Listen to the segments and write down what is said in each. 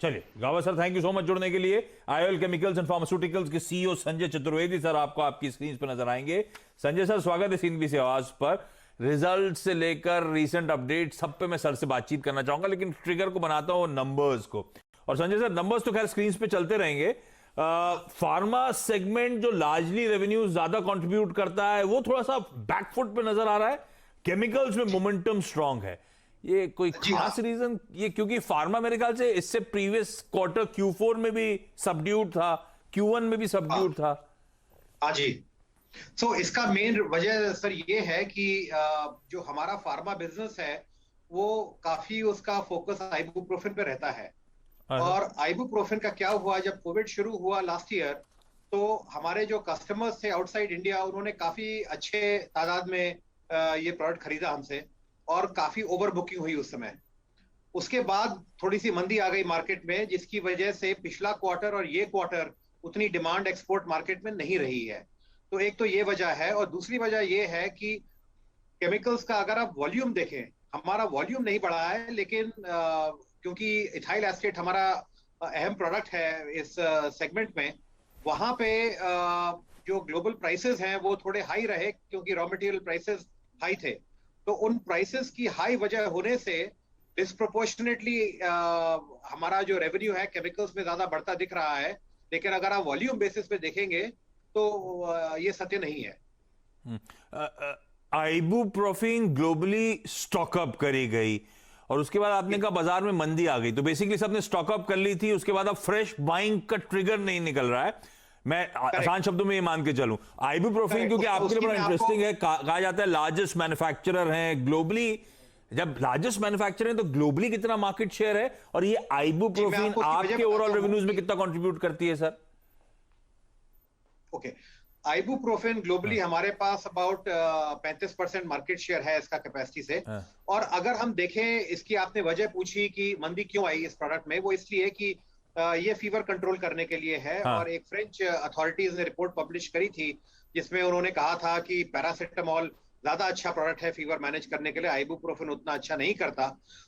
चलिए गावा sir, thank you so much जुड़ने के लिए। आईओएल केमिकल्स एंड फार्मास्यूटिकल्स के सीईओ संजय चतुर्वेदी सर आपको आपकी स्क्रीन पर नजर आएंगे। संजय सर, स्वागत है सीएनबीसी आवाज पर। रिजल्ट से लेकर रीसेंट अपडेट सब पे मैं सर से बातचीत करना चाहूंगा, लेकिन ट्रिगर को बनाता हूं नंबर्स को। और संजय सर, नंबर्स तो खैर स्क्रीन पे चलते रहेंगे। फार्मा सेगमेंट जो लार्जली रेवेन्यू ज्यादा कंट्रीब्यूट करता है वो थोड़ा सा बैकफुट पे नजर आ रहा है। केमिकल्स में मोमेंटम स्ट्रांग है, ये कोई खास रीजन? ये क्योंकि फार्मा मेरे ख्याल से इससे प्रीवियस क्वार्टर Q4 में भी सबड्यूड था, Q1 में भी सबड्यूड था। हाँ जी। तो इसका मेन वजह सर ये है कि जो हमारा फार्मा बिजनेस है वो काफी उसका फोकस आइबुप्रोफेन पे रहता है। और आइबुप्रोफेन का क्या हुआ, जब कोविड शुरू हुआ लास्ट ईयर, तो हमारे जो कस्टमर्स थे आउटसाइड इंडिया उन्होंने काफी अच्छे तादाद में ये प्रोडक्ट खरीदा हमसे और काफी ओवर बुकिंग हुई उस समय। उसके बाद थोड़ी सी मंदी आ गई मार्केट में, जिसकी वजह से पिछला क्वार्टर और ये क्वार्टर उतनी डिमांड एक्सपोर्ट मार्केट में नहीं रही है। तो एक तो ये वजह है, और दूसरी वजह ये है कि केमिकल्स का अगर आप वॉल्यूम देखें, हमारा वॉल्यूम नहीं बढ़ा है, लेकिन क्योंकि इथाइल एस्टेट हमारा अहम प्रोडक्ट है इस सेगमेंट में, वहां पे जो ग्लोबल प्राइसेस हैं वो थोड़े हाई रहे क्योंकि रॉ मटेरियल प्राइसेस हाई थे। तो उन प्राइसेस की हाई वजह होने से डिस्प्रोपोर्शनेटली हमारा जो रेवेन्यू है केमिकल्स में ज्यादा बढ़ता दिख रहा है। लेकिन अगर आप वॉल्यूम बेसिस पे देखेंगे तो ये सत्य नहीं है। आइबुप्रोफेन ग्लोबली स्टॉकअप करी गई और उसके बाद आपने कहा बाजार में मंदी आ गई, तो बेसिकली सबने स्टॉकअप कर ली थी, उसके बाद अब फ्रेश बाइंग का ट्रिगर नहीं निकल रहा है। मैं आसान शब्दों में ये मान के चलूं, आइबुप्रोफेन क्योंकि आपके लिए बड़ा इंटरेस्टिंग है, कहा जाता है लार्जेस्ट मैन्युफैक्चरर हैं ग्लोबली। जब लार्जेस्ट मैन्युफैक्चरर हैं तो ग्लोबली कितना मार्केट शेयर है, और ये आइबुप्रोफेन आपके ओवरऑल रेवेन्यूज में कितना कंट्रीब्यूट करती है सर? ओके, आइबुप्रोफेन ग्लोबली हमारे पास अबाउट 35% मार्केट शेयर है इसका कैपेसिटी से। और अगर हम देखें, इसकी आपने वजह पूछी कि मंदी क्यों आई इस प्रोडक्ट में, वो इसलिए कि ये फीवर कंट्रोल करने के लिए है। और एक फ्रेंच अथॉरिटीज ने रिपोर्ट पब्लिश करी थी जिसमें उन्होंने कहा था कि पैरासिटामोल ज्यादा अच्छा प्रोडक्ट है फीवर मैनेज करने के लिए, आइबुप्रोफेन उतना अच्छा नहीं करता।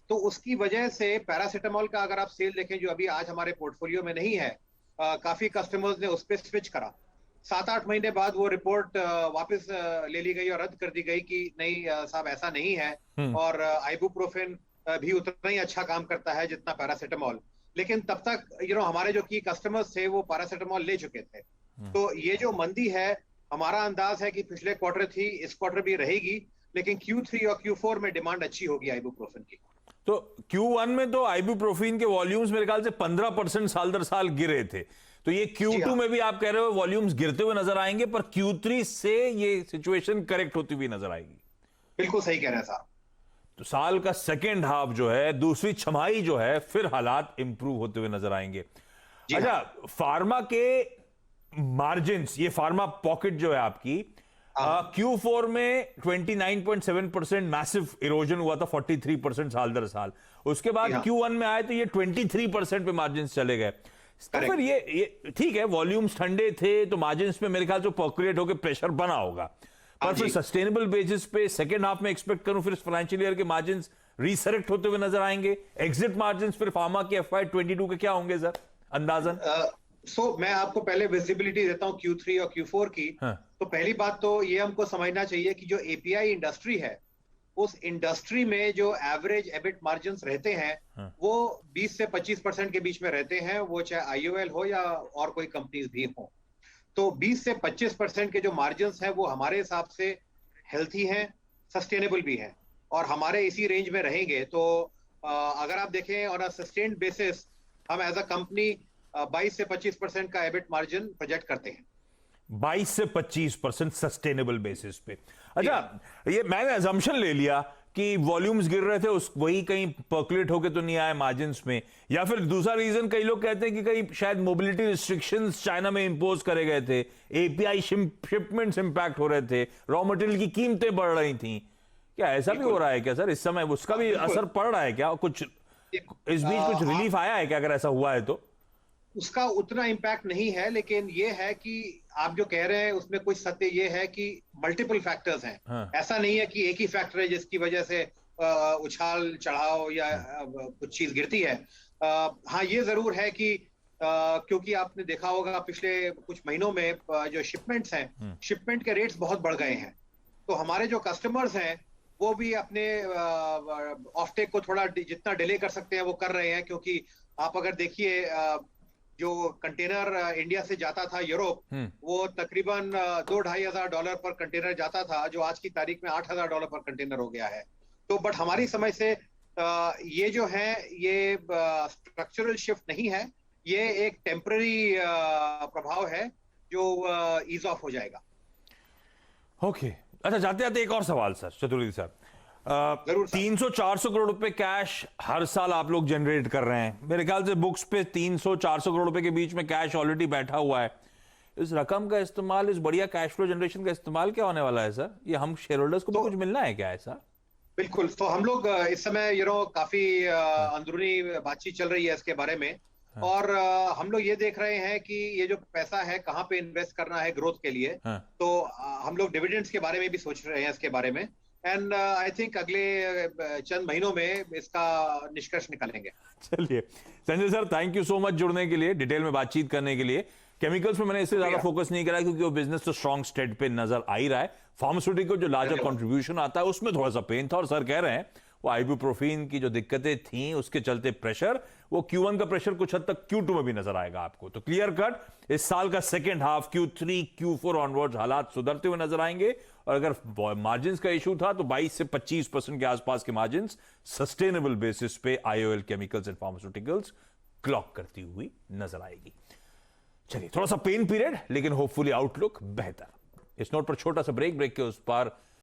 तो उसकी वजह से पैरासिटामोल का अगर आप सेल देखें, जो अभी आज हमारे पोर्टफोलियो में नहीं है, काफी कस्टमर्स ने उस पर स्विच करा। 7-8 महीने बाद वो रिपोर्ट वापस ले ली गई और रद्द कर दी गई कि नहीं साहब, ऐसा नहीं है, और आइबुप्रोफेन भी उतना ही अच्छा काम करता है जितना पैरासिटामोल। लेकिन तब तक हमारे जो की कस्टमर्स थे वो पैरासिटामोल ले चुके थे। तो ये जो मंदी है, हमारा अंदाज है कि पिछले क्वार्टर थी, इस क्वार्टर भी रहेगी, लेकिन Q3 और Q4 में डिमांड अच्छी होगी आइबुप्रोफेन की। तो Q1 में तो आइबुप्रोफेन के वॉल्यूम्स मेरे ख्याल से 15% साल दर साल गिरे थे, तो ये Q2 में भी आप कह रहे हो वॉल्यूम्स गिरते हुए नजर आएंगे, पर Q3 से ये सिचुएशन करेक्ट होती हुई नजर आएगी। बिल्कुल सही कह रहे हैं साहब। तो साल का सेकेंड हाफ जो है, दूसरी छमाही जो है, फिर हालात इंप्रूव होते हुए नजर आएंगे। अच्छा, फार्मा के मार्जिन्स, ये फार्मा पॉकेट जो है आपकी, Q4 में 29.7% मैसिव इरोजन हुआ था, 43% साल दर साल। उसके बाद Q1 में आए तो ये 23% पे मार्जिन्स चले गए। तो फिर ये ठीक है, वॉल्यूम्स ठंडे थे तो मार्जिन्स पे मेरे ख्याल से पर्कुलेट होकर प्रेशर बना होगा, पर फिर सस्टेनेबल बेसिस पे सेकेंड हाफ में एक्सपेक्ट करूं फिर फाइनेंशियल ईयर के मार्जिन्स रीसेलेक्ट होते हुए नजर आएंगे। एग्जिट मार्जिन्स फिर फार्मा के FY22 के क्या होंगे सर अंदाजन? मैं आपको पहले विजिबिलिटी देता हूं Q3 और Q4 की। तो पहली बात तो ये हमको समझना चाहिए कि जो API इंडस्ट्री है, उस इंडस्ट्री में जो एवरेज एबिट मार्जिन्स रहते हैं वो 20 से 25% के बीच में रहते हैं, वो चाहे IOL हो या और कोई कंपनीज भी हो। तो 20 से 25% के जो मार्जिन्स हैं वो हमारे हिसाब से हेल्थी हैं, सस्टेनेबल भी हैं, और हमारे इसी रेंज में रहेंगे। तो अगर आप देखें ऑन अ सस्टेन्ड बेसिस, हम एज अ कंपनी 22 से 25% का एबिट मार्जिन प्रोजेक्ट करते हैं। 22 से 25% सस्टेनेबल बेसिस पे। अच्छा, ये मैंने अजम्पशन ले लिया कि वॉल्यूम्स गिर रहे थे, वही कहीं पर्कुलेट होके तो नहीं आए मार्जिन्स में, या फिर दूसरा रीजन कई लोग कहते हैं कि कहीं शायद मोबिलिटी रिस्ट्रिक्शंस चाइना में इंपोज करे गए थे, API शिपमेंट्स इंपैक्ट हो रहे थे, रॉ मटेरियल की कीमतें बढ़ रही थी। क्या ऐसा भी हो रहा है क्या सर इस समय? उसका भी असर पड़ रहा है क्या? कुछ इस बीच कुछ रिलीफ आया है क्या, अगर ऐसा हुआ है तो? उसका उतना इम्पैक्ट नहीं है, लेकिन ये है कि आप जो कह रहे हैं उसमें कुछ सत्य ये है कि मल्टीपल फैक्टर्स हैं। ऐसा नहीं है कि एक ही फैक्टर है जिसकी वजह से उछाल चढ़ाव या कुछ चीज गिरती है। हाँ, ये जरूर है कि क्योंकि आपने देखा होगा पिछले कुछ महीनों में जो शिपमेंट्स हैं, शिपमेंट के रेट्स बहुत बढ़ गए हैं। तो हमारे जो कस्टमर्स हैं वो भी अपने ऑफटेक को थोड़ा जितना डिले कर सकते हैं वो कर रहे हैं, क्योंकि आप अगर देखिए जो कंटेनर इंडिया से जाता था यूरोप, वो तकरीबन $2,000-2,500 पर कंटेनर जाता था, जो आज की तारीख में $8,000 पर कंटेनर हो गया है। तो बट हमारी समझ से ये जो है ये स्ट्रक्चरल शिफ्ट नहीं है, ये एक टेम्पररी प्रभाव है जो ईज ऑफ हो जाएगा। ओके अच्छा, जाते जाते एक और सवाल सर चतुर्वेदी साहब, जरूर सर। 300-400 करोड़ रुपए कैश हर साल आप लोग जनरेट कर रहे हैं, मेरे ख्याल से बुक्स पे 300-400 करोड़ रुपए के बीच में कैश ऑलरेडी बैठा हुआ है। इस रकम का इस्तेमाल, इस बढ़िया कैश फ्लो जनरेशन का इस्तेमाल क्या होने वाला है सर? ये हम शेयर होल्डर्स को भी कुछ मिलना है क्या ऐसा? बिल्कुल, तो हम लोग इस समय काफी अंदरूनी बातचीत चल रही है इसके बारे में, और हम लोग ये देख रहे हैं कि ये जो पैसा है कहाँ पे इन्वेस्ट करना है ग्रोथ के लिए। तो हम लोग डिविडेंड्स के बारे में भी सोच रहे हैं इसके बारे में, एंड आई थिंक अगले चंद महीनों में इसका निष्कर्ष निकालेंगे। चलिए Sanjay sir, thank you so much जुड़ने के लिए, डिटेल में बातचीत करने के लिए। केमिकल्स में मैंने इससे ज्यादा फोकस नहीं करा क्योंकि वो बिजनेस तो स्ट्रॉन्ग स्टेट पे नजर आ ही रहा है। फार्मास्यूटिकल जो लार्जर कंट्रीब्यूशन आता है उसमें थोड़ा सा पेन था, और सर कह रहे हैं वो आइबुप्रोफीन की जो दिक्कतें थी उसके चलते प्रेशर, वो Q1 का प्रेशर कुछ हद तक Q2 में भी नजर आएगा आपको। तो क्लियर कट इस साल का second half Q3 Q4 onwards हालात सुधरते हुए नजर आएंगे, और अगर मार्जिन का इशू था तो 22 से 25% के आसपास के मार्जिन सस्टेनेबल बेसिस पे IOL chemicals and pharmaceuticals clock करती हुई नजर आएगी। चलिए थोड़ा सा पेन पीरियड, लेकिन होपफुली आउटलुक बेहतर। इस नोट पर छोटा सा ब्रेक के उस पर